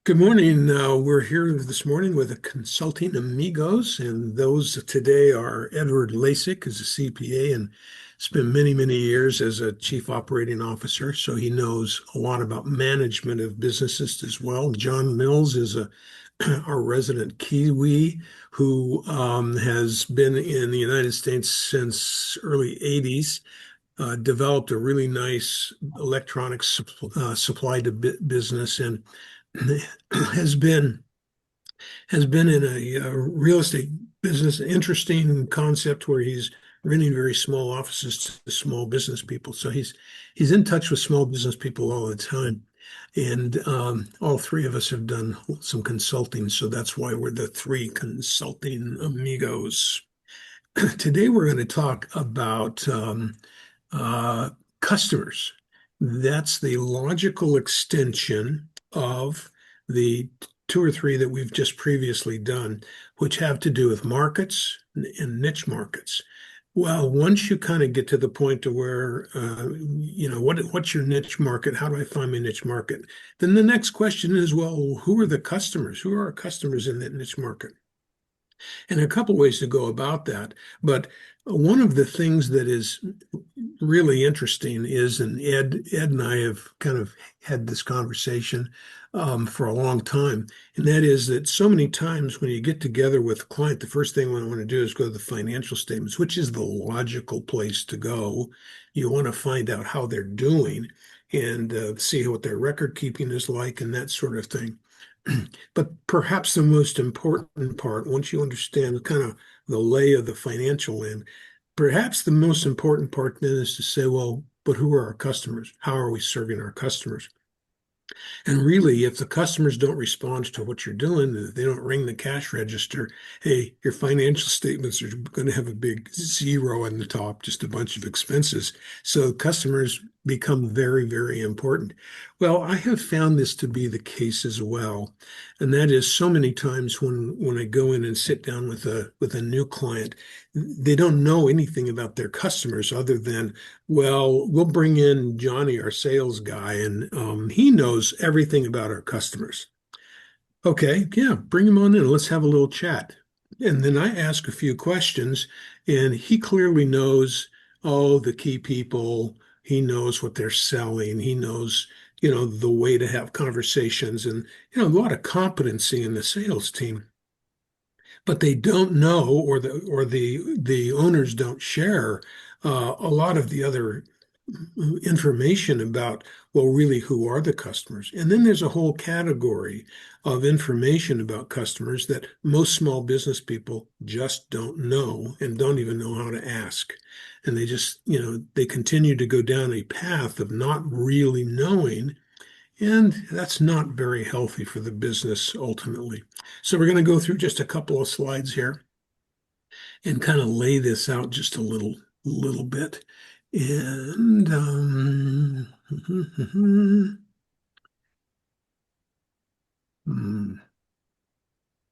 Good morning. We're here this morning with the Consulting Amigos, and those today are Edward Lasik, who's a CPA and spent many, many years as a chief operating officer, so he knows a lot about management of businesses as well. John Mills is our resident Kiwi who has been in the United States since early 80s, developed a really nice electronics supply to business and has been has been in a real estate business, interesting concept where he's renting very small offices to small business people. So he's in touch with small business people all the time. And all three of us have done some consulting, so that's why we're the three consulting amigos. Today we're going to talk about uh, customers. That's the logical extension of the two or three that we've just previously done, which have to do with markets and niche markets. Well, once you kind of get to the point to where, what's your niche market? How do I find my niche market? Then the next question is, well, who are the customers? Who are our customers in that niche market? And a couple ways to go about that. But one of the things that is really interesting is, and Ed and I have kind of had this conversation for a long time, and that is that so many times when you get together with a client, the first thing we want to do is go to the financial statements, which is the logical place to go. You want to find out how they're doing and see what their record keeping is like and that sort of thing. But perhaps the most important part, once you understand kind of the lay of the financial land, perhaps the most important part then is to say, well, but who are our customers? How are we serving our customers? And really, if the customers don't respond to what you're doing, if they don't ring the cash register, hey, your financial statements are going to have a big zero on the top, just a bunch of expenses. So customers become very, very important. Well, I have found this to be the case as well. And that is so many times when I go in and sit down with a new client, they don't know anything about their customers other than, well, we'll bring in Johnny, our sales guy, and he knows everything about our customers. Okay, yeah, bring him on in. Let's have a little chat. And then I ask a few questions, and he clearly knows, oh, the key people. He knows what they're selling. He knows, the way to have conversations and, a lot of competency in the sales team. But they don't know, or the owners don't share a lot of the other information about, well, really, who are the customers? And then there's a whole category of information about customers that most small business people just don't know and don't even know how to ask. And they just, they continue to go down a path of not really knowing. And that's not very healthy for the business ultimately. So we're going to go through just a couple of slides here and kind of lay this out just a little bit. And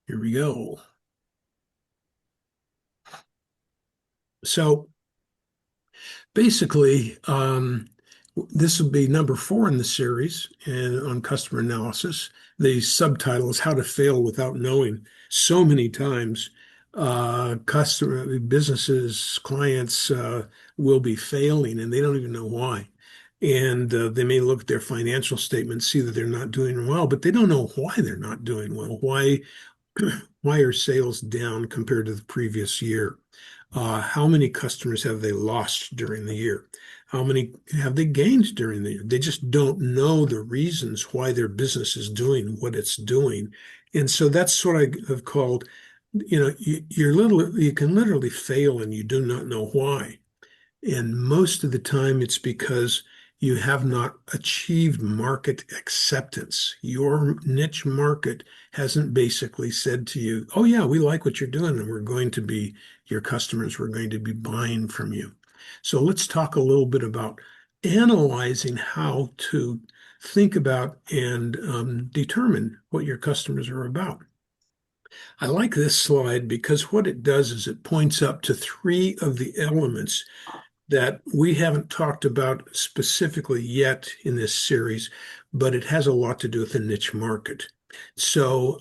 here we go. So basically, this will be number 4 in the series and on customer analysis. The subtitle is How to Fail Without Knowing. So many times, customer businesses, clients will be failing and they don't even know why. And they may look at their financial statements, see that they're not doing well, but they don't know why they're not doing well. Why are sales down compared to the previous year? How many customers have they lost during the year? How many have they gained during the year? They just don't know the reasons why their business is doing what it's doing. And so that's what I have called, you can literally fail and you do not know why. And most of the time, it's because you have not achieved market acceptance. Your niche market hasn't basically said to you, oh, yeah, we like what you're doing, and we're going to be your customers. We're going to be buying from you. So let's talk a little bit about analyzing how to think about and determine what your customers are about. I like this slide because what it does is it points up to 3 of the elements that we haven't talked about specifically yet in this series, but it has a lot to do with the niche market. So,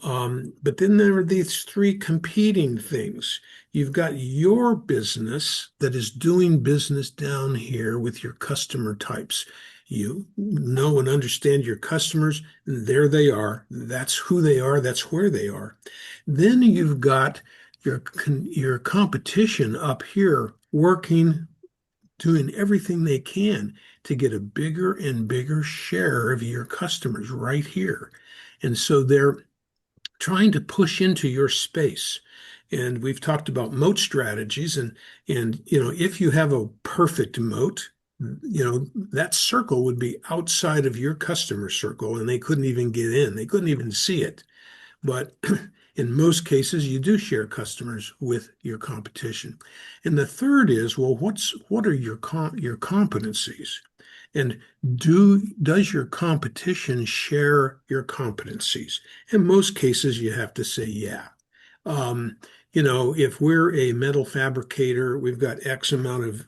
but then there are these three competing things. You've got your business that is doing business down here with your customer types. You know and understand your customers, and there they are. That's who they are. That's where they are. Then you've got your competition up here working, doing everything they can to get a bigger and bigger share of your customers right here. And so they're trying to push into your space. And we've talked about moat strategies, and if you have a perfect moat, that circle would be outside of your customer circle and they couldn't even get in. They couldn't even see it. But in most cases, you do share customers with your competition. And the third is, well, what are your competencies? And does your competition share your competencies? In most cases, you have to say, yeah. Um, if we're a metal fabricator, we've got X amount of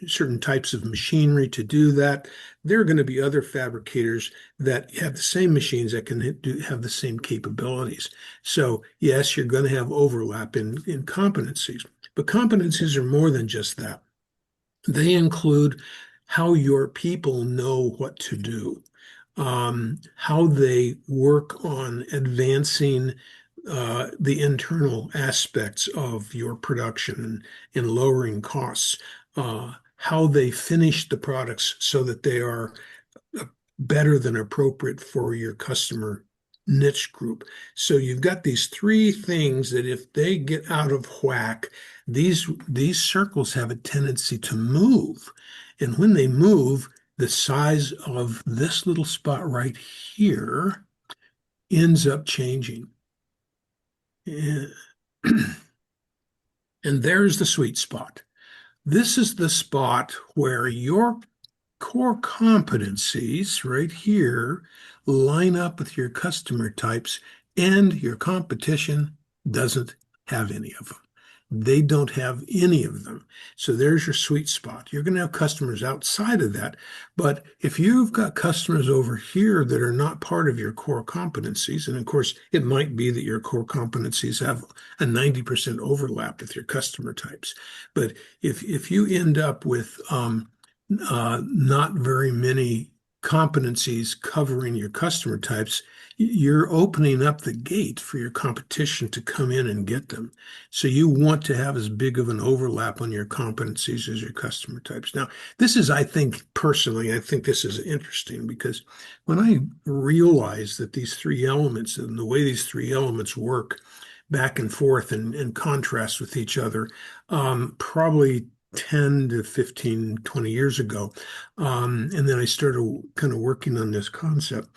certain types of machinery to do that. There are going to be other fabricators that have the same machines that can have the same capabilities. So yes, you're going to have overlap in competencies, but competencies are more than just that. They include how your people know what to do, how they work on advancing the internal aspects of your production and lowering costs, how they finish the products so that they are better than appropriate for your customer niche group. So you've got these three things that if they get out of whack, these circles have a tendency to move. And when they move, the size of this little spot right here ends up changing. And, and there's the sweet spot. This is the spot where your core competencies right here line up with your customer types, and your competition doesn't have any of them. They don't have any of them. So there's your sweet spot. You're going to have customers outside of that. But if you've got customers over here that are not part of your core competencies, and of course, it might be that your core competencies have a 90% overlap with your customer types. But if you end up with not very many competencies covering your customer types, you're opening up the gate for your competition to come in and get them. So you want to have as big of an overlap on your competencies as your customer types. Now, this is, I think, personally, I think this is interesting because when I realized that these three elements and the way these three elements work back and forth and contrast with each other, probably 10 to 15, 20 years ago. And then I started kind of working on this concept.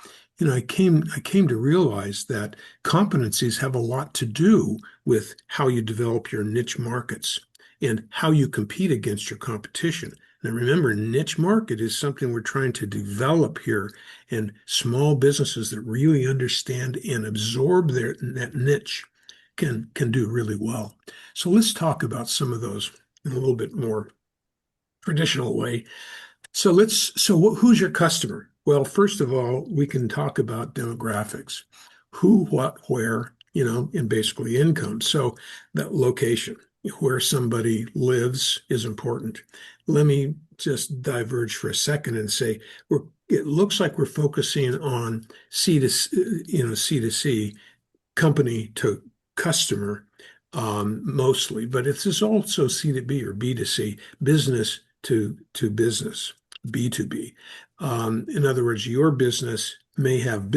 I came to realize that competencies have a lot to do with how you develop your niche markets and how you compete against your competition. Now, remember, niche market is something we're trying to develop here, and small businesses that really understand and absorb that niche can do really well. So let's talk about some of those in a little bit more traditional way. So who's your customer? Well, first of all, we can talk about demographics. Who, what, where, and basically income. So that location, where somebody lives is important. Let me just diverge for a second and say it looks like we're focusing on C to C, company to customer, mostly, but it is also C to B or B to C, business to business, B to B. In other words, your business may have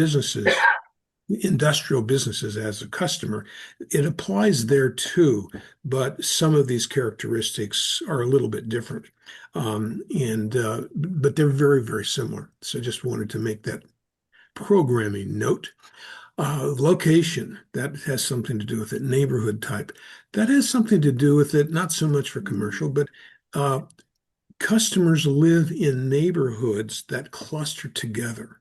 industrial businesses as a customer. It applies there too, but some of these characteristics are a little bit different. But they're very, very similar. So I just wanted to make that programming note. Location, that has something to do with it. Neighborhood type, that has something to do with it, not so much for commercial, but uh, customers live in neighborhoods that cluster together.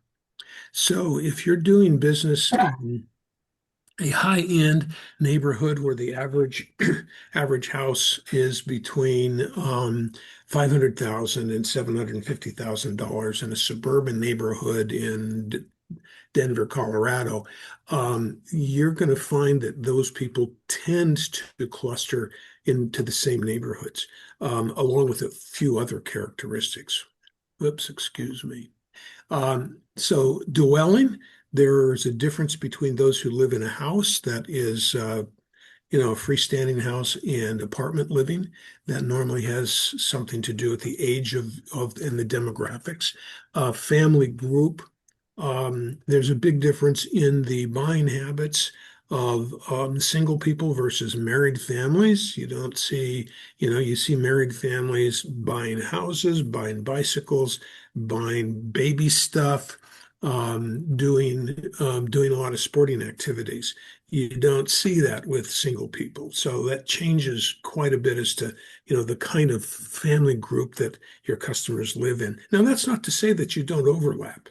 So if you're doing business in a high-end neighborhood where the average house is between 500,000 and $750,000 in a suburban neighborhood in Denver, Colorado, you're going to find that those people tend to cluster into the same neighborhoods, along with a few other characteristics. Whoops, excuse me. So dwelling, there's a difference between those who live in a house that is a freestanding house and apartment living. That normally has something to do with the age of and the demographics. Family group, there's a big difference in the buying habits of single people versus married families. You don't see, you see married families buying houses, buying bicycles, buying baby stuff, doing a lot of sporting activities. You don't see that with single people. So that changes quite a bit as to, the kind of family group that your customers live in. Now, that's not to say that you don't overlap.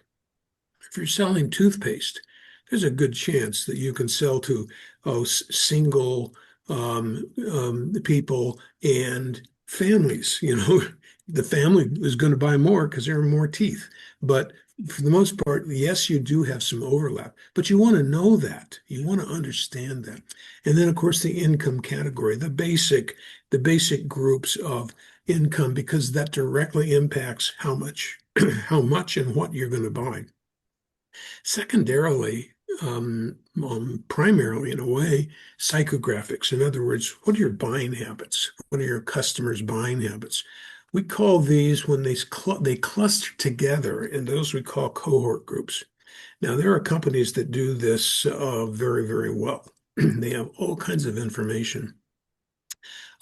If you're selling toothpaste, there's a good chance that you can sell to single people and families. The family is going to buy more because there are more teeth. But for the most part, yes, you do have some overlap, but you want to know that. You want to understand that. And then, of course, the income category, the basic groups of income, because that directly impacts how much, how much and what you're going to buy. Secondarily, primarily in a way, psychographics. In other words, what are your buying habits? What are your customers' buying habits? We call these when they cluster together, and those we call cohort groups. Now, there are companies that do this very, very well. They have all kinds of information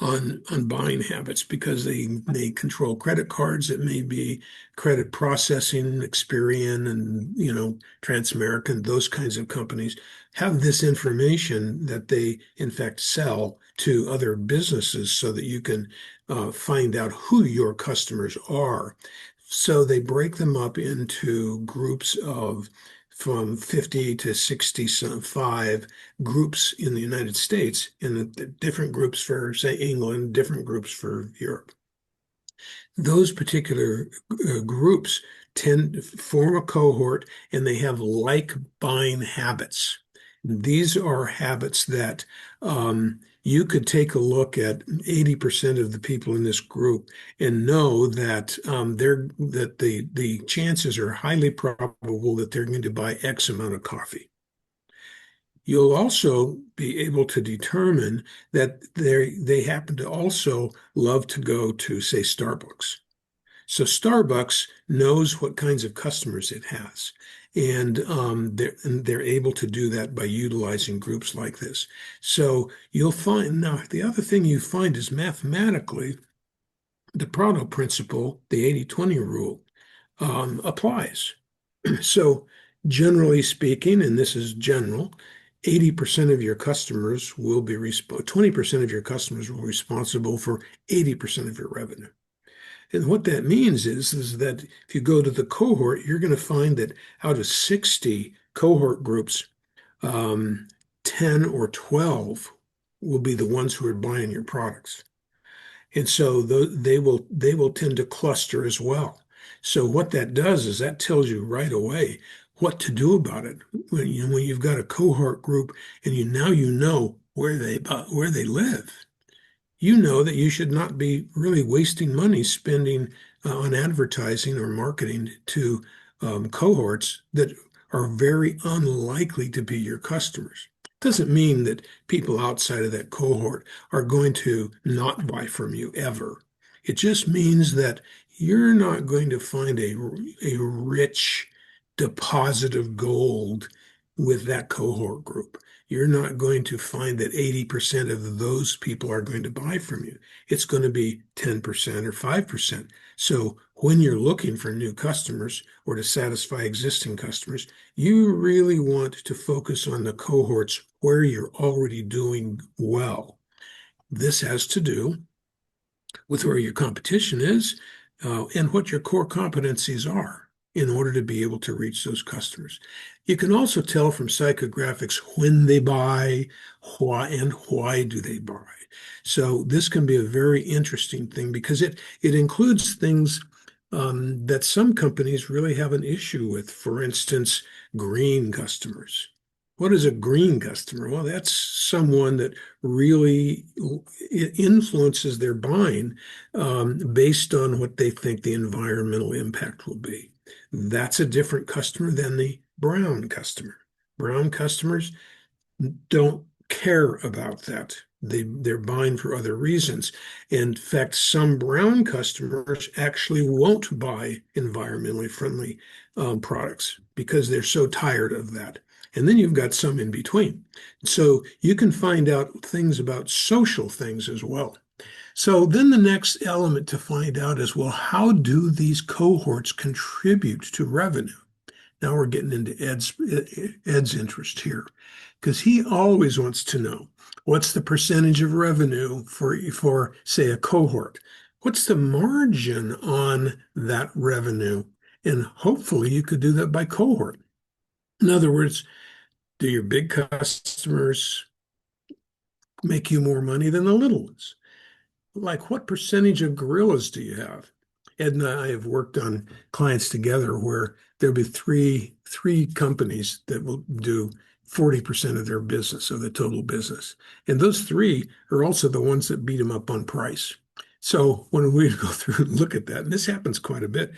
on buying habits because they control credit cards. It may be credit processing, Experian, and Transamerican. Those kinds of companies have this information that they in fact sell to other businesses so that you can find out who your customers are. So they break them up into groups of from 50 to 65 groups in the United States, and the different groups for, say, England, different groups for Europe. Those particular groups tend to form a cohort and they have like buying habits. These are habits that you could take a look at 80% of the people in this group and know that the chances are highly probable that they're going to buy X amount of coffee. You'll also be able to determine that they happen to also love to go to, say, Starbucks. So Starbucks knows what kinds of customers it has, and they're able to do that by utilizing groups like this. So you'll find now the other thing you find is mathematically the Pareto principle, the 80-20 rule, applies. So generally speaking, and this is general, 80% of your customers will be 20% of your customers will be responsible for 80% of your revenue. And what that means is that if you go to the cohort, you're going to find that out of 60 cohort groups, 10 or 12 will be the ones who are buying your products. And so they will tend to cluster as well. So what that does is that tells you right away what to do about it. When you've got a cohort group and you know where they live, you know that you should not be really wasting money spending on advertising or marketing to cohorts that are very unlikely to be your customers. Doesn't mean that people outside of that cohort are going to not buy from you ever. It just means that you're not going to find a rich deposit of gold with that cohort group. You're not going to find that 80% of those people are going to buy from you. It's going to be 10% or 5%. So when you're looking for new customers or to satisfy existing customers, you really want to focus on the cohorts where you're already doing well. This has to do with where your competition is and what your core competencies are in order to be able to reach those customers. You can also tell from psychographics when they buy, why do they buy. So this can be a very interesting thing because it includes things that some companies really have an issue with. For instance, green customers. What is a green customer? Well, that's someone that really influences their buying based on what they think the environmental impact will be. That's a different customer than the brown customer. Brown customers don't care about that. They're buying for other reasons. In fact, some brown customers actually won't buy environmentally friendly products because they're so tired of that. And then you've got some in between. So you can find out things about social things as well. So then the next element to find out is, well, how do these cohorts contribute to revenue? Now we're getting into Ed's interest here because he always wants to know what's the percentage of revenue for say a cohort. What's the margin on that revenue? And hopefully you could do that by cohort. In other words, do your big customers make you more money than the little ones? Like what percentage of gorillas do you have? Ed and I have worked on clients together where there'll be three companies that will do 40% of their business, of the total business. And those three are also the ones that beat them up on price. So when we go through and look at that, and this happens quite a bit,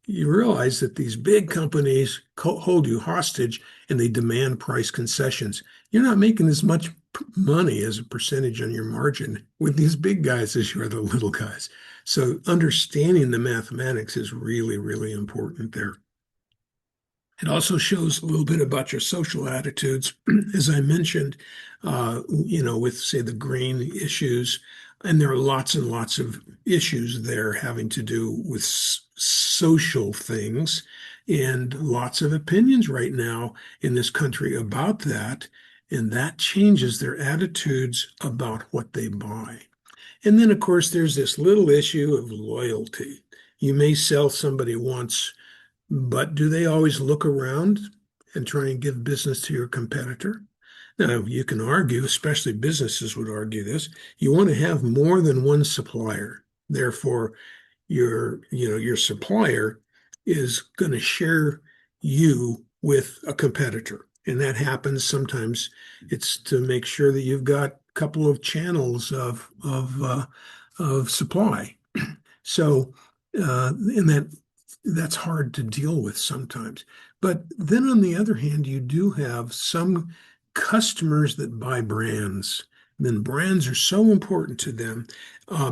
you realize that these big companies hold you hostage and they demand price concessions. You're not making as much money as a percentage on your margin with these big guys as you are the little guys. So understanding the mathematics is really, really important there. It also shows a little bit about your social attitudes, as I mentioned, with, say, the green issues. And there are lots and lots of issues there having to do with social things and lots of opinions right now in this country about that. And that changes their attitudes about what they buy. And then, of course, there's this little issue of loyalty. You may sell somebody once, but do they always look around and try and give business to your competitor? Now, you can argue, especially businesses would argue this, you want to have more than one supplier. Therefore, your supplier is going to share you with a competitor. And that happens sometimes. It's to make sure that you've got a couple of channels of supply. So, and that's hard to deal with sometimes. But then on the other hand, you do have some customers that buy brands. Then brands are so important to them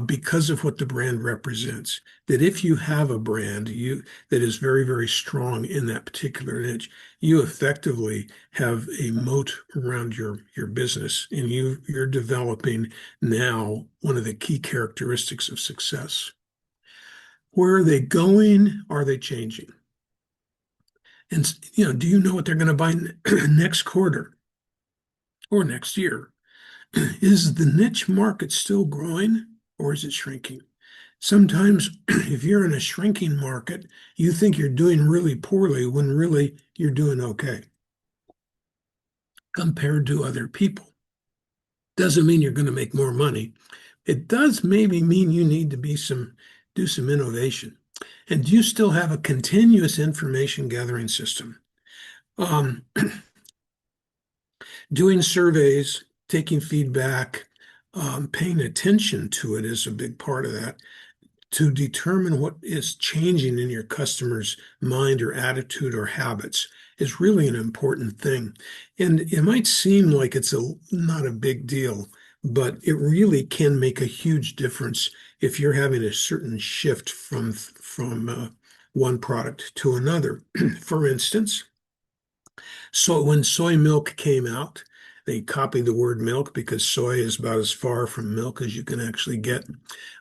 because of what the brand represents. That if you have a brand that is very, very strong in that particular niche, you effectively have a moat around your business, and you're developing now one of the key characteristics of success. Where are they going? Are they changing? And do you know what they're going to buy next quarter or next year? Is the niche market still growing or is it shrinking? Sometimes, if you're in a shrinking market, you think you're doing really poorly when really you're doing okay compared to other people. Doesn't mean you're going to make more money. It does maybe mean you need to do some innovation. And do you still have a continuous information gathering system? Doing surveys, taking feedback, paying attention to it is a big part of that to determine what is changing in your customer's mind or attitude or habits is really an important thing. And it might seem like it's not a big deal, but it really can make a huge difference if you're having a certain shift from one product to another. For instance, so when soy milk came out, they copied the word milk because soy is about as far from milk as you can actually get.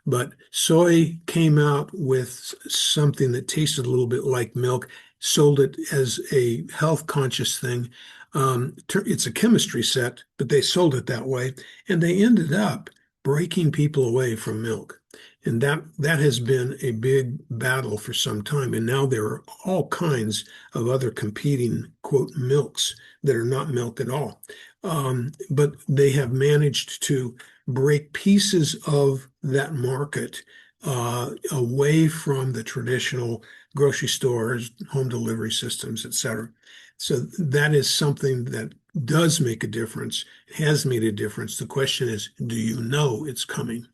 But soy came out with something that tasted a little bit like milk, sold it as a health conscious thing. It's a chemistry set, but they sold it that way. And they ended up breaking people away from milk. And that has been a big battle for some time. And now there are all kinds of other competing, quote, milks that are not milk at all. But they have managed to break pieces of that market away from the traditional grocery stores, home delivery systems, et cetera. So that is something that does make a difference, has made a difference. The question is, do you know it's coming?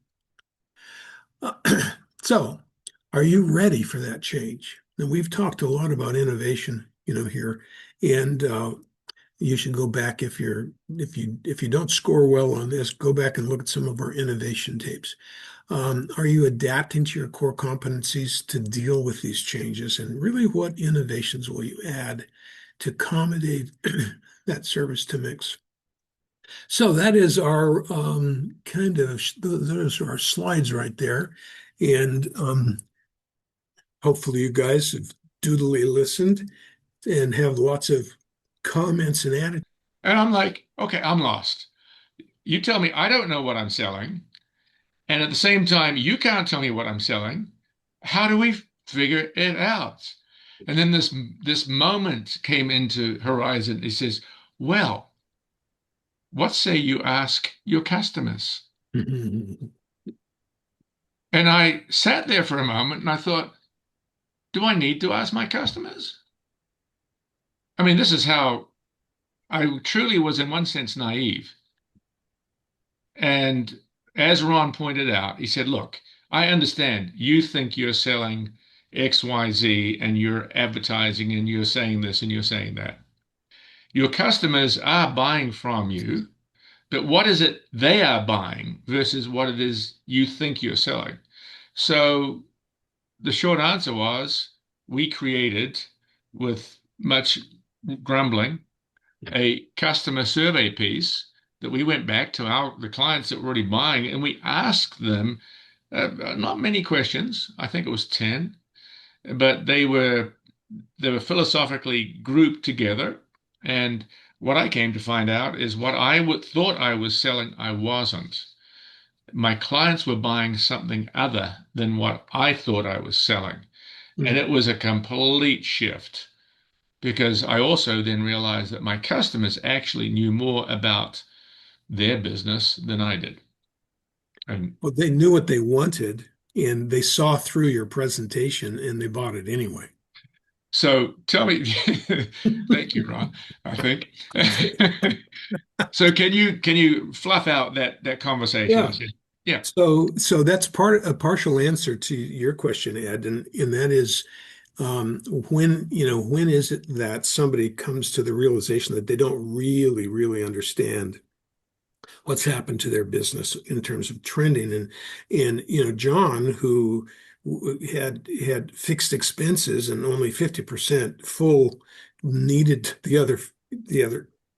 So, are you ready for that change? And we've talked a lot about innovation, here, and you should go back if you don't score well on this, go back and look at some of our innovation tapes. Are you adapting to your core competencies to deal with these changes? And really, what innovations will you add to accommodate that service to mix? So that is our those are our slides right there. And hopefully you guys have dutifully listened and have lots of comments and attitudes. And I'm like, okay, I'm lost. You tell me I don't know what I'm selling. And at the same time, you can't tell me what I'm selling. How do we figure it out? And then this moment came into horizon. He says, well, what say you ask your customers? And I sat there for a moment and I thought, do I need to ask my customers? I mean, this is how I truly was, in one sense, naive. And as Ron pointed out, he said, look, I understand you think you're selling XYZ and you're advertising and you're saying this and you're saying that. Your customers are buying from you, but what is it they are buying versus what it is you think you're selling? So the short answer was we created, with much grumbling, a customer survey piece that we went back to the clients that were already buying, and we asked them not many questions. I think it was 10, but they were philosophically grouped together. And what I came to find out is what thought I was selling, I wasn't. My clients were buying something other than what I thought I was selling. And it was a complete shift because I also then realized that my customers actually knew more about their business than I did. And Well, they knew what they wanted and they saw through your presentation and they bought it anyway. so tell me, thank you, Ron, I think. So can you fluff out that conversation? Yeah. And say, yeah. So that's a partial answer to your question, Ed, and that is when is it that somebody comes to the realization that they don't really understand what's happened to their business in terms of trending and John, who had fixed expenses and only 50% full, needed the other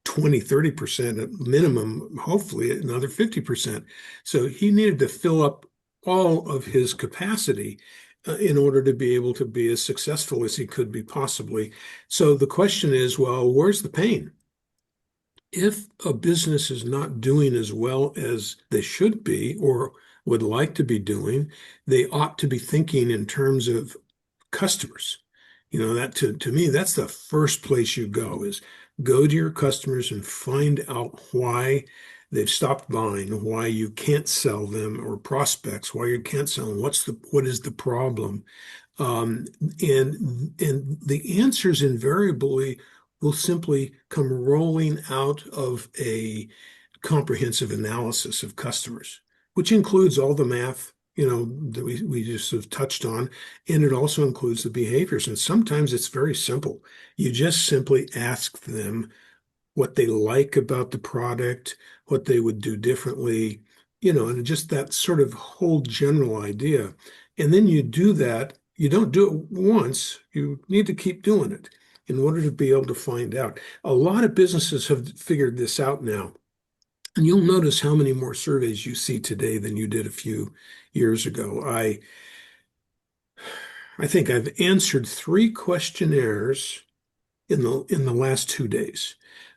20-30% at minimum, hopefully another 50%. So he needed to fill up all of his capacity in order to be able to be as successful as he could be possibly. So the question is, well, where's the pain? If a business is not doing as well as they should be or would like to be doing, they ought to be thinking in terms of customers. That to me, that's the first place you go is go to your customers and find out why they've stopped buying, why you can't sell them, or prospects, why you can't sell them, what is the problem? Um, and the answers invariably will simply come rolling out of a comprehensive analysis of customers, which includes all the math, that we just sort of touched on, and it also includes the behaviors. And sometimes it's very simple. You just simply ask them what they like about the product, what they would do differently, and just that sort of whole general idea. And then you do that. You don't do it once, you need to keep doing it in order to be able to find out. A lot of businesses have figured this out now. And you'll notice how many more surveys you see today than you did a few years ago. I think I've answered 3 questionnaires in the last 2 days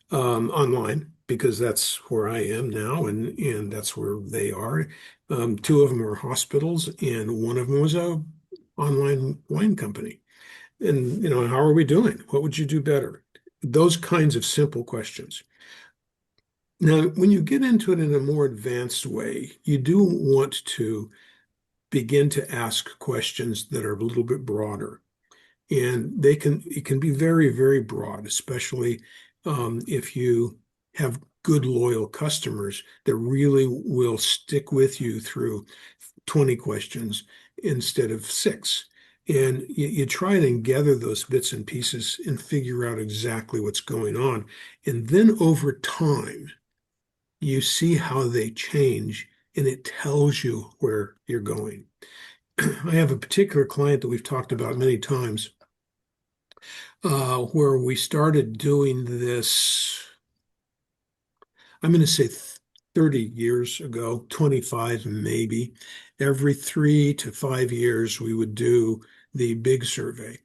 online because that's where I am now and that's where they are. Two of them were hospitals and one of them was a online wine company. And how are we doing? What would you do better? Those kinds of simple questions. Now, when you get into it in a more advanced way, you do want to begin to ask questions that are a little bit broader. And it can be very, very broad, especially if you have good, loyal customers that really will stick with you through 20 questions instead of six. And you try and gather those bits and pieces and figure out exactly what's going on. And then over time, you see how they change and it tells you where you're going. I have a particular client that we've talked about many times where we started doing this, I'm going to say 30 years ago, 25 maybe. Every 3 to 5 years, we would do the big survey.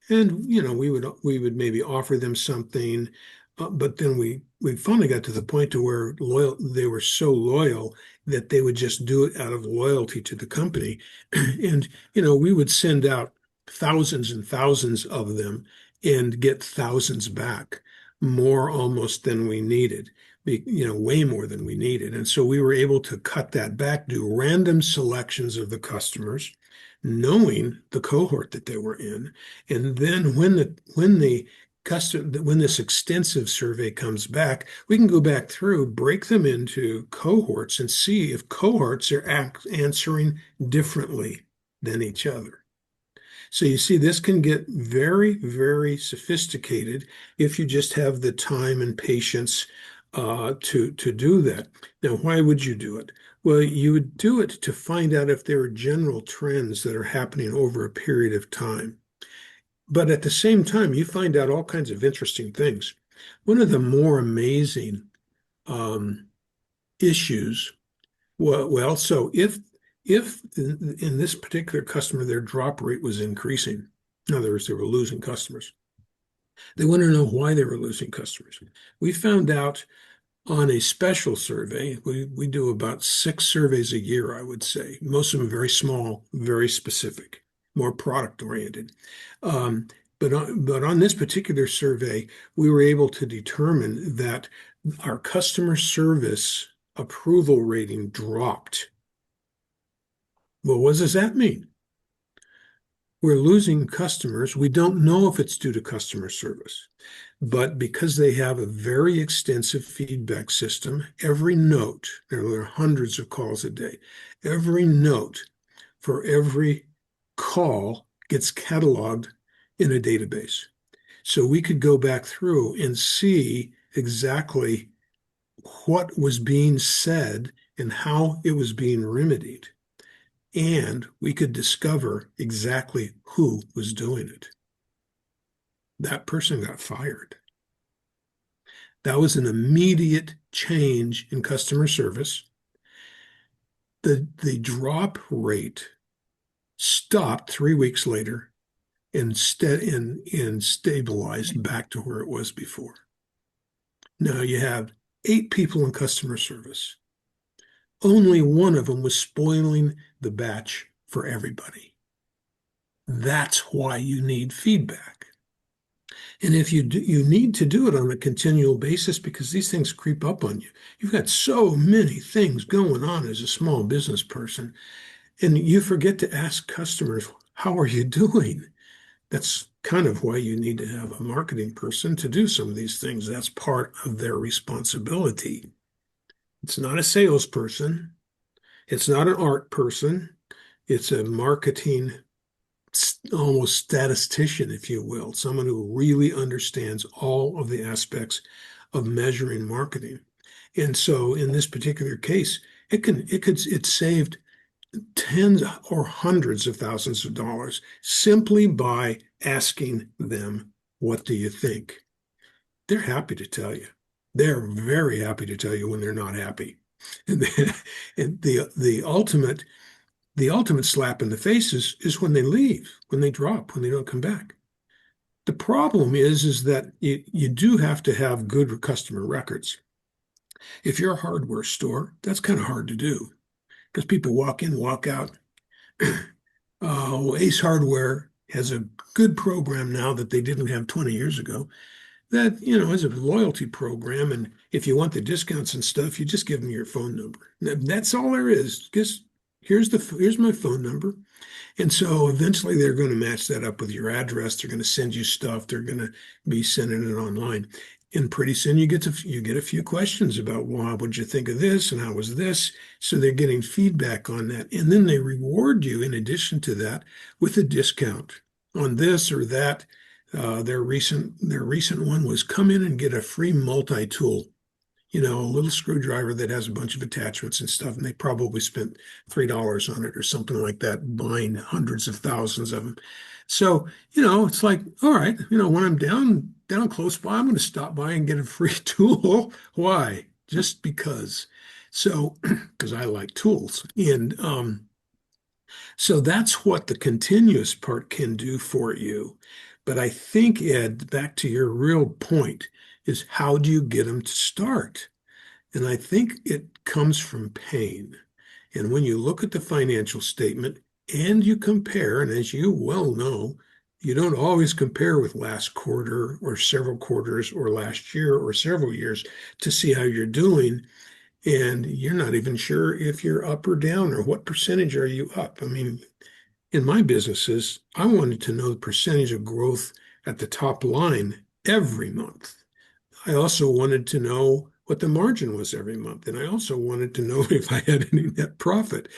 And we would maybe offer them something, but then we finally got to the point to where they were so loyal that they would just do it out of loyalty to the company. And we would send out thousands and thousands of them and get thousands back, more almost than we needed, way more than we needed. And so we were able to cut that back, do random selections of the customers, knowing the cohort that they were in. And then when this extensive survey comes back, we can go back through, break them into cohorts, and see if cohorts are answering differently than each other. So you see, this can get very, very sophisticated if you just have the time and patience to do that. Now, why would you do it? Well, you would do it to find out if there are general trends that are happening over a period of time. But at the same time, you find out all kinds of interesting things. One of the more amazing um, issues, so if in this particular customer their drop rate was increasing, in other words, they were losing customers. They want to know why they were losing customers. We found out on a special survey. We do about 6 surveys a year, I would say. Most of them very small, very specific, more product oriented. Um, but on this particular survey, we were able to determine that our customer service approval rating dropped. Well, what does that mean? We're losing customers. We don't know if it's due to customer service, but because they have a very extensive feedback system, every note, there are hundreds of calls a day, every note for every call gets cataloged in a database. So we could go back through and see exactly what was being said and how it was being remedied. And we could discover exactly who was doing it. That person got fired. That was an immediate change in customer service. The drop rate stopped 3 weeks later and stabilized back to where it was before. Now you have 8 people in customer service. Only one of them was spoiling the batch for everybody. That's why you need feedback. And if you need to do it on a continual basis because these things creep up on you. You've got so many things going on as a small business person, and you forget to ask customers, how are you doing? That's kind of why you need to have a marketing person to do some of these things. That's part of their responsibility. It's not a salesperson. It's not an art person. It's a marketing, almost statistician, if you will, someone who really understands all of the aspects of measuring marketing. And so in this particular case, it saved tens or hundreds of thousands of dollars simply by asking them, what do you think? They're happy to tell you. They're very happy to tell you when they're not happy. And, and the ultimate slap in the face is when they leave, when they drop, when they don't come back. The problem is that you do have to have good customer records. If you're a hardware store, that's kind of hard to do because people walk in, walk out. Ace Hardware has a good program now that they didn't have 20 years ago that, is a loyalty program. And if you want the discounts and stuff, you just give them your phone number. That's all there is. Just Here's my phone number. And so eventually they're going to match that up with your address. They're going to send you stuff. They're going to be sending it online. And pretty soon you get a few questions about, well, how would you think of this and how was this? So they're getting feedback on that. And then they reward you in addition to that with a discount on this or that. Their recent one was come in and get a free multi-tool, a little screwdriver that has a bunch of attachments and stuff, and they probably spent $3 on it or something like that, buying hundreds of thousands of them. So, it's like, all right, when I'm down close by, I'm going to stop by and get a free tool. Why? Just because. So, because I like tools. And so that's what the continuous part can do for you. But I think, Ed, back to your real point, is how do you get them to start? And I think it comes from pain. And when you look at the financial statement and you compare, and as you well know, you don't always compare with last quarter or several quarters or last year or several years to see how you're doing. And you're not even sure if you're up or down or what percentage are you up. I mean, in my businesses, I wanted to know the percentage of growth at the top line every month. I also wanted to know what the margin was every month. And I also wanted to know if I had any net profit.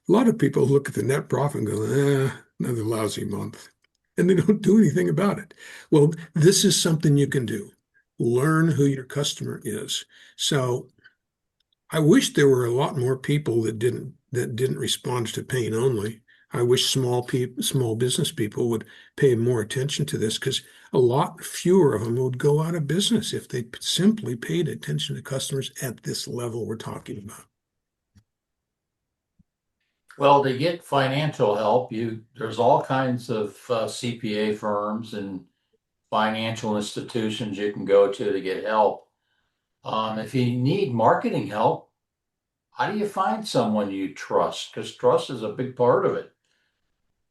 A lot of people look at the net profit and go, another lousy month. And they don't do anything about it. Well, this is something you can do. Learn who your customer is. So I wish there were a lot more people that didn't respond to pain only. I wish small business people would pay more attention to this because a lot fewer of them would go out of business if they simply paid attention to customers at this level we're talking about. Well, to get financial help, there's all kinds of CPA firms and financial institutions you can go to get help. If you need marketing help, how do you find someone you trust? Because trust is a big part of it.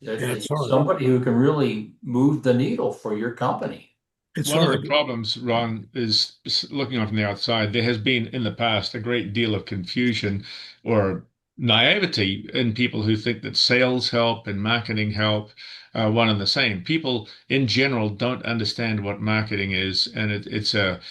Yeah, it's hard. Somebody who can really move the needle for your company. It's One of the hard. problems, Ron, is looking on from the outside, there has been in the past a great deal of confusion or naivety in people who think that sales help and marketing help are one and the same. People in general don't understand what marketing is, and it's a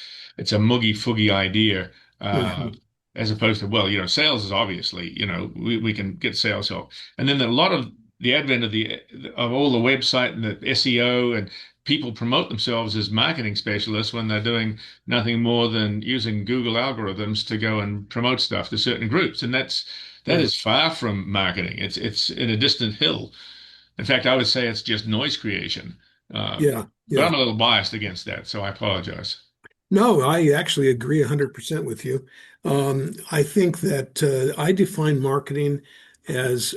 muggy fuggy idea. Uh, Uh-huh. as opposed to, well, sales is obviously, we can get sales help. And then a lot of the advent of all the website and the SEO and people promote themselves as marketing specialists when they're doing nothing more than using Google algorithms to go and promote stuff to certain groups. And that Right. is far from marketing. It's in a distant hill. In fact, I would say it's just noise creation. Uh, Yeah. but Yeah. I'm a little biased against that, so I apologize. No, I actually agree 100% with you. I think that I define marketing as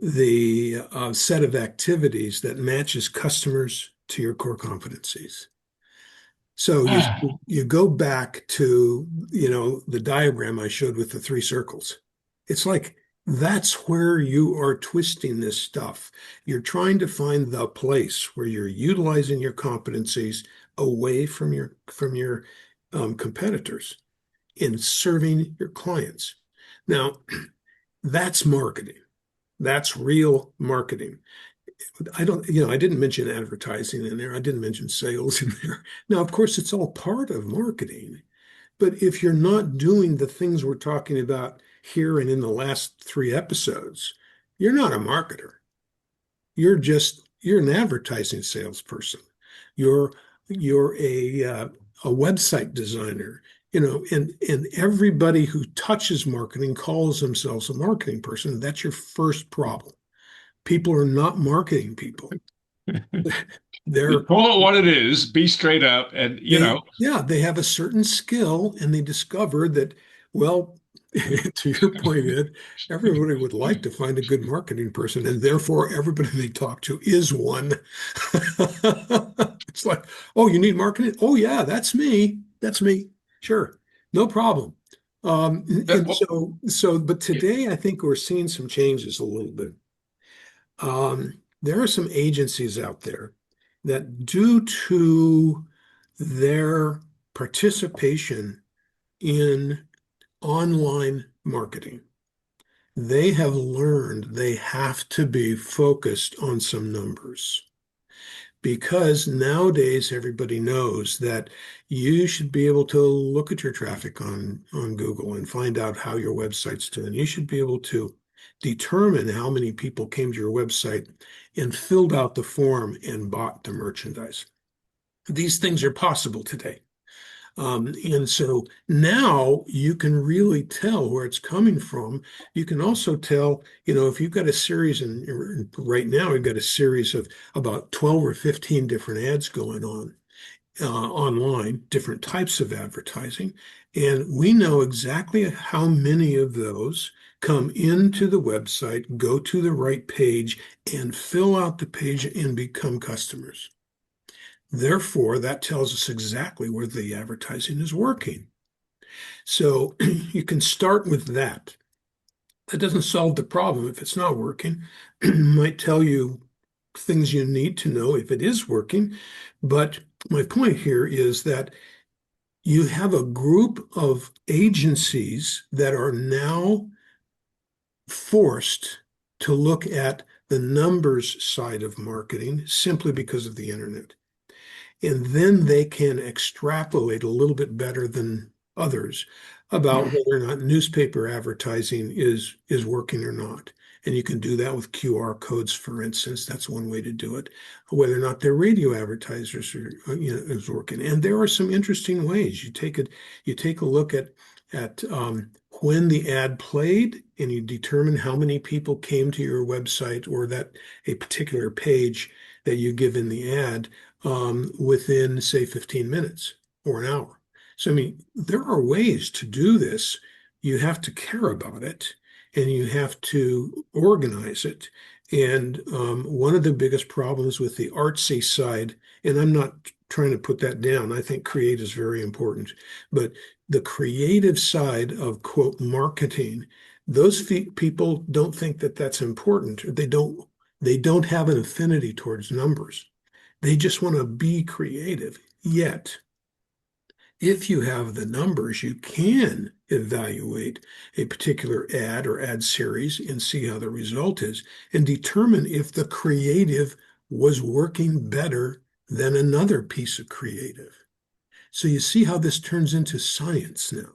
the set of activities that matches customers to your core competencies. So you go back to, the diagram I showed with the three circles. It's like that's where you are twisting this stuff. You're trying to find the place where you're utilizing your competencies away from your competitors in serving your clients. Now, that's marketing. That's real marketing. I didn't mention advertising in there. I didn't mention sales in there. Now, of course, it's all part of marketing. But if you're not doing the things we're talking about here and in the last three episodes, you're not a marketer. You're an advertising salesperson. You're you're a website designer, and everybody who touches marketing calls themselves a marketing person. That's your first problem. People are not marketing people. They're Call it what it is, be straight up, and they have a certain skill and they discover that, well, to your point, Ed, everybody would like to find a good marketing person, and therefore everybody they talk to is one. It's like, oh, you need marketing? Oh yeah, that's me. That's me. Sure, no problem. that, And but today I think we're seeing some changes a little bit. There are some agencies out there that, due to their participation in online marketing, they have learned they have to be focused on some numbers. Because nowadays everybody knows that you should be able to look at your traffic on Google and find out how your website's doing. You should be able to determine how many people came to your website and filled out the form and bought the merchandise. These things are possible today. And so now you can really tell where it's coming from. You can also tell, if you've got a series, and right now we've got a series of about 12 or 15 different ads going on online, different types of advertising. And we know exactly how many of those come into the website, go to the right page, and fill out the page and become customers. Therefore, that tells us exactly where the advertising is working. So you can start with that. That doesn't solve the problem if it's not working. It might tell you things you need to know if it is working. But my point here is that you have a group of agencies that are now forced to look at the numbers side of marketing simply because of the internet. And then they can extrapolate a little bit better than others about whether or not newspaper advertising is working or not. And you can do that with QR codes, for instance. That's one way to do it. Whether or not their radio advertisers are, is working. And there are some interesting ways. You take a look at when the ad played, and you determine how many people came to your website or that a particular page that you give in the ad within, say, 15 minutes or an hour. So, I mean, there are ways to do this. You have to care about it and you have to organize it. And one of the biggest problems with the artsy side, and I'm not trying to put that down, I think create is very important, but the creative side of, quote, marketing, those people don't think that that's important. They don't have an affinity towards numbers. They just want to be creative. Yet, if you have the numbers, you can evaluate a particular ad or ad series and see how the result is and determine if the creative was working better than another piece of creative. So you see how this turns into science now.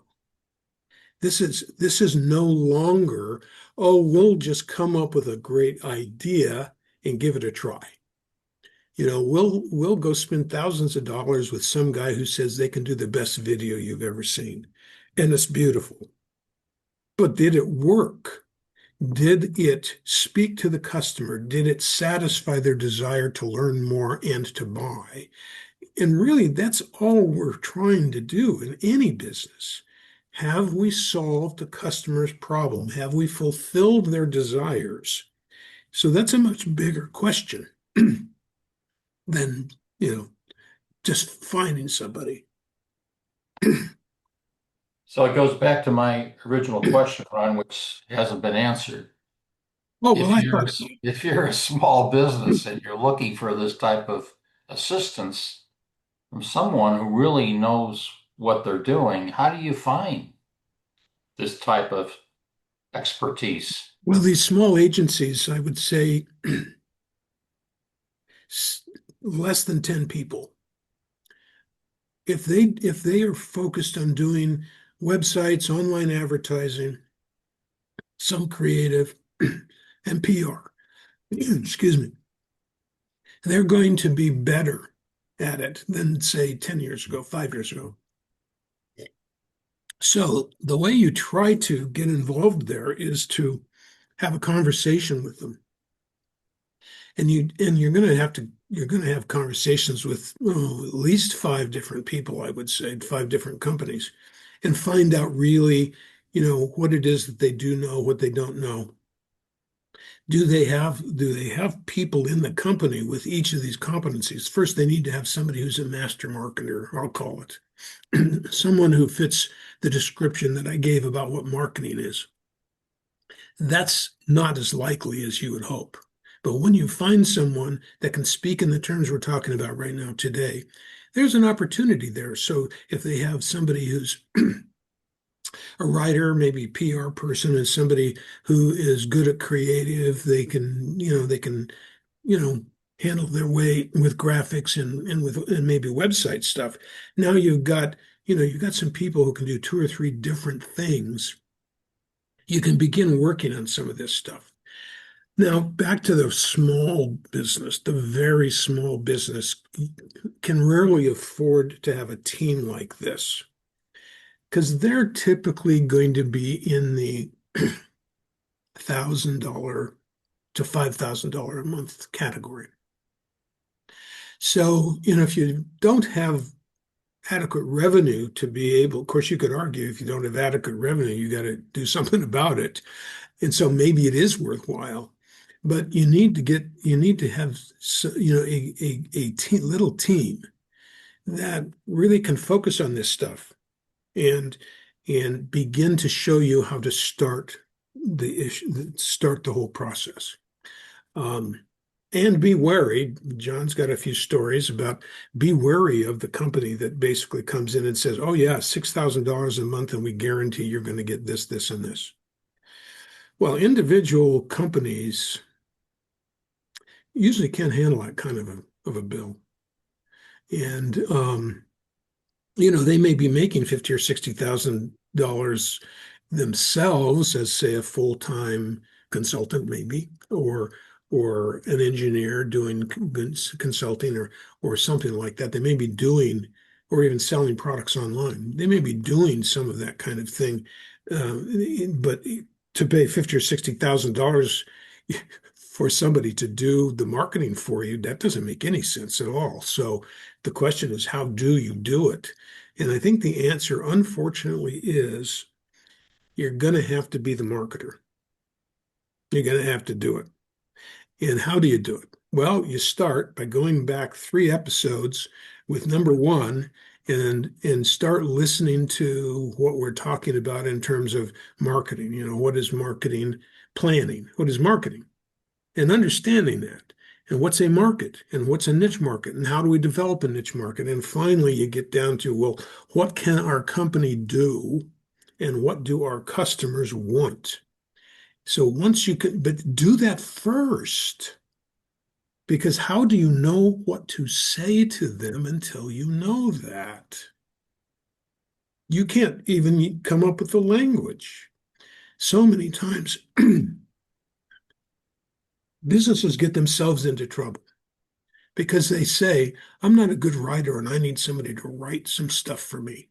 This is no longer, oh, we'll just come up with a great idea and give it a try. We'll go spend thousands of dollars with some guy who says they can do the best video you've ever seen, and it's beautiful. But did it work? Did it speak to the customer? Did it satisfy their desire to learn more and to buy? And really, that's all we're trying to do in any business. Have we solved the customer's problem? Have we fulfilled their desires? So that's a much bigger question than, just finding somebody. So it goes back to my original question, Ron, which hasn't been answered. Oh, well, I thought, If you're a small business and you're looking for this type of assistance from someone who really knows what they're doing, how do you find this type of expertise? well, these small agencies, I would say less than 10 people. If they are focused on doing websites, online advertising, some creative, and PR, excuse me, they're going to be better at it than, say, 10 years ago, 5 years ago. So the way you try to get involved there is to have a conversation with them. And you're going to have conversations with at least 5 different people, I would say, 5 different companies, and find out really, what it is that they do know, what they don't know. Do they have people in the company with each of these competencies? First, they need to have somebody who's a master marketer, I'll call it. Someone who fits the description that I gave about what marketing is. That's not as likely as you would hope. But when you find someone that can speak in the terms we're talking about right now today, there's an opportunity there. So if they have somebody who's a writer, maybe PR person, and somebody who is good at creative. They can handle their way with graphics and maybe website stuff. Now you've got some people who can do two or three different things. You can begin working on some of this stuff. Now, back to the small business, the very small business can rarely afford to have a team like this because they're typically going to be in the $1,000 to $5,000 a month category. So, if you don't have adequate revenue to be able, of course, you could argue if you don't have adequate revenue, you got to do something about it. And so maybe it is worthwhile, but you need to have, a little team that really can focus on this stuff and begin to show you how to start the whole process. Um, and be wary. John's got a few stories about be wary of the company that basically comes in and says, "Oh yeah, $6,000 a month, and we guarantee you're going to get this, this, and this." Well, individual companies usually can't handle that kind of a bill, and they may be making 50 or $60,000 themselves as, say, a full-time consultant, maybe, or an engineer doing consulting or something like that. They may be doing, or even selling products online. They may be doing some of that kind of thing, but to pay 50 or $60,000 for somebody to do the marketing for you, that doesn't make any sense at all. So the question is, how do you do it? And I think the answer, unfortunately, is you're going to have to be the marketer. You're going to have to do it. And how do you do it? Well, you start by going back 3 episodes with number 1 and start listening to what we're talking about in terms of marketing. What is marketing planning? What is marketing? And understanding that. And what's a market? And what's a niche market? And how do we develop a niche market? And finally, you get down to, well, what can our company do? And what do our customers want? So once you can, but do that first, because how do you know what to say to them until you know that? You can't even come up with the language. So many times, businesses get themselves into trouble because they say, "I'm not a good writer and I need somebody to write some stuff for me."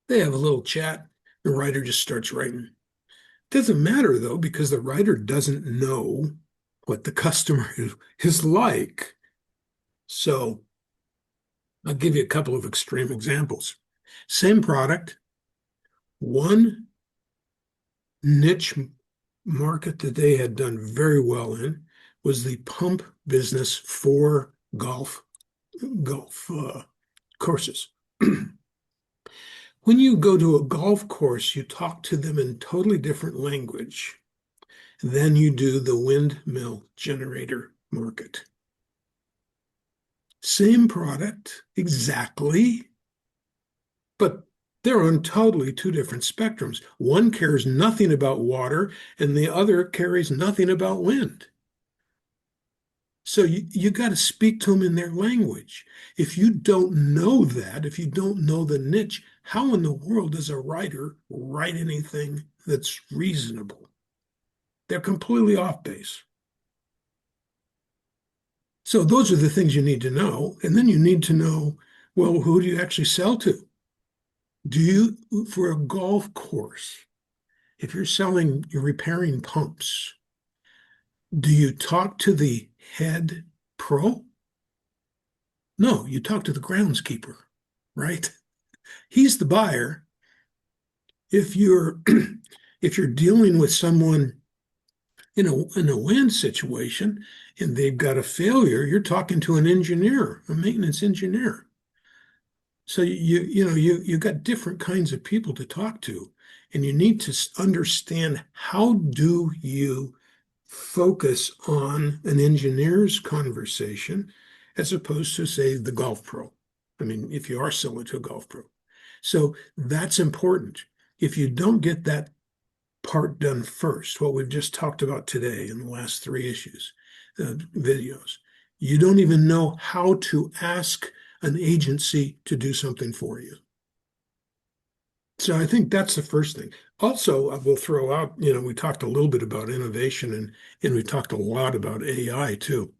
They have a little chat, the writer just starts writing. Doesn't matter though, because the writer doesn't know what the customer is like. So I'll give you a couple of extreme examples. Same product, one niche market that they had done very well in was the pump business for golf courses. When you go to a golf course, you talk to them in totally different language than you do the windmill generator market. Same product, exactly, but they're on totally 2 different spectrums. One cares nothing about water, and the other cares nothing about wind. So you got to speak to them in their language. If you don't know that, if you don't know the niche, how in the world does a writer write anything that's reasonable? They're completely off base. So those are the things you need to know. And then you need to know, well, who do you actually sell to? For a golf course, if you're repairing pumps, do you talk to the head pro? No, you talk to the groundskeeper, right? He's the buyer. If you're if you're dealing with someone in a wind situation and they've got a failure, you're talking to an engineer, a maintenance engineer. So you got different kinds of people to talk to, and you need to understand how do you focus on an engineer's conversation as opposed to, say, the golf pro. I mean, if you are selling to a golf pro. So that's important. If you don't get that part done first, what we've just talked about today in the last three issues, videos, you don't even know how to ask an agency to do something for you. So I think that's the first thing. Also, I will throw out, we talked a little bit about innovation and we talked a lot about AI too.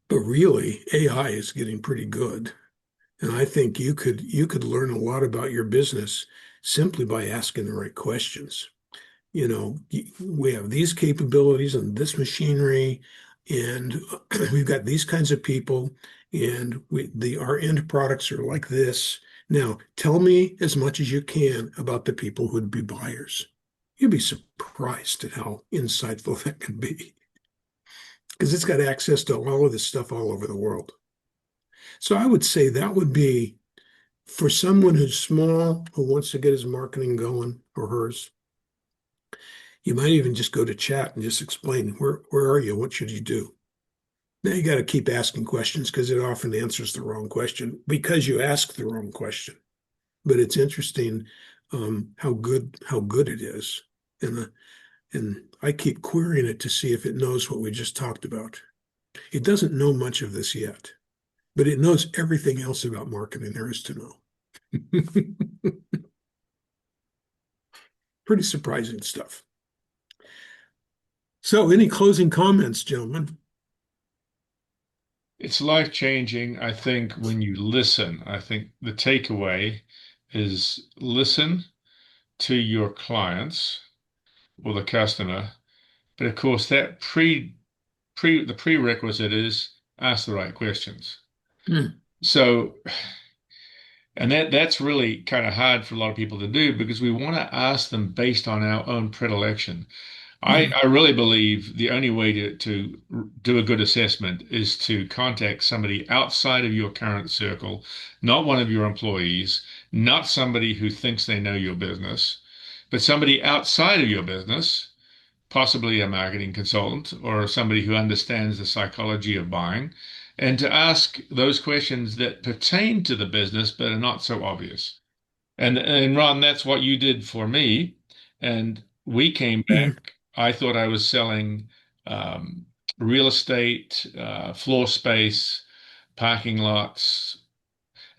But really, AI is getting pretty good. And I think you could learn a lot about your business simply by asking the right questions. We have these capabilities and this machinery, and we've got these kinds of people, and our end products are like this. Now, tell me as much as you can about the people who'd be buyers. You'd be surprised at how insightful that can be because it's got access to all of this stuff all over the world. So I would say that would be for someone who's small, who wants to get his marketing going or hers. You might even just go to chat and just explain where are you? What should you do? Now you got to keep asking questions because it often answers the wrong question because you ask the wrong question. But it's interesting how good it is, and I keep querying it to see if it knows what we just talked about. It doesn't know much of this yet, but it knows everything else about marketing there is to know. Pretty surprising stuff. So, any closing comments, gentlemen? It's life changing, I think, when you listen. I think the takeaway is listen to your clients or the customer. But of course, the prerequisite is ask the right questions. Hmm. So, and that's really kind of hard for a lot of people to do because we want to ask them based on our own predilection. I, Hmm. I really believe the only way to do a good assessment is to contact somebody outside of your current circle, not one of your employees, not somebody who thinks they know your business, but somebody outside of your business, possibly a marketing consultant or somebody who understands the psychology of buying, and to ask those questions that pertain to the business but are not so obvious. And Ron, that's what you did for me. And we came Hmm. back. I thought I was selling real estate, floor space, parking lots,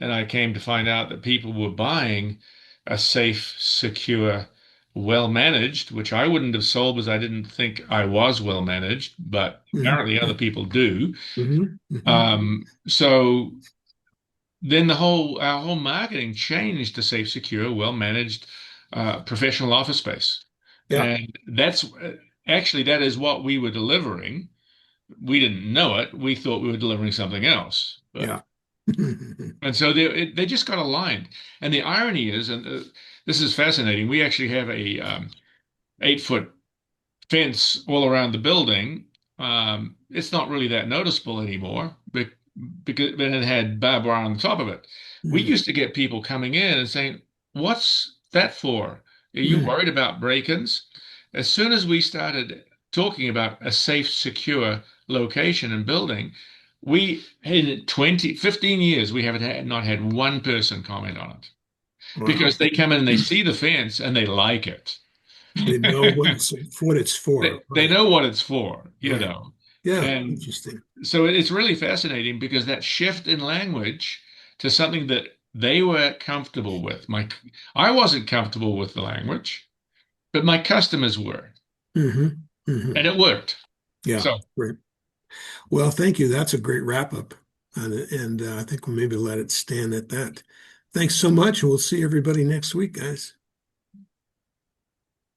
and I came to find out that people were buying a safe, secure, well managed, which I wouldn't have sold because I didn't think I was well managed, but Hmm. apparently other people do. Hmm. Hmm. So then our whole marketing changed to safe, secure, well-managed, professional office space. Yeah, And that's actually that is what we were delivering. We didn't know it. We thought we were delivering something else. But yeah. and so they just got aligned. And the irony is, and this is fascinating. We actually have a 8 foot fence all around the building. It's not really that noticeable anymore because then it had barbed wire on the top of it. We Hmm. used to get people coming in and saying, "What's that for? Are you Hmm. worried about break-ins?" As soon as we started talking about a safe, secure location and building, we in 15 years, we haven't not had one person comment on it Wow. because they come in and they see the fence and they like it. They know what it's for. They Right. know what it's for, you Right. know. Yeah. And Interesting. so it's really fascinating because that shift in language to something that they were comfortable with. I wasn't comfortable with the language, but my customers were, Hmm. Hmm. and it worked. Yeah. So Great. Well, thank you. That's a great wrap up. And I think we'll maybe let it stand at that. Thanks so much. We'll see everybody next week, guys.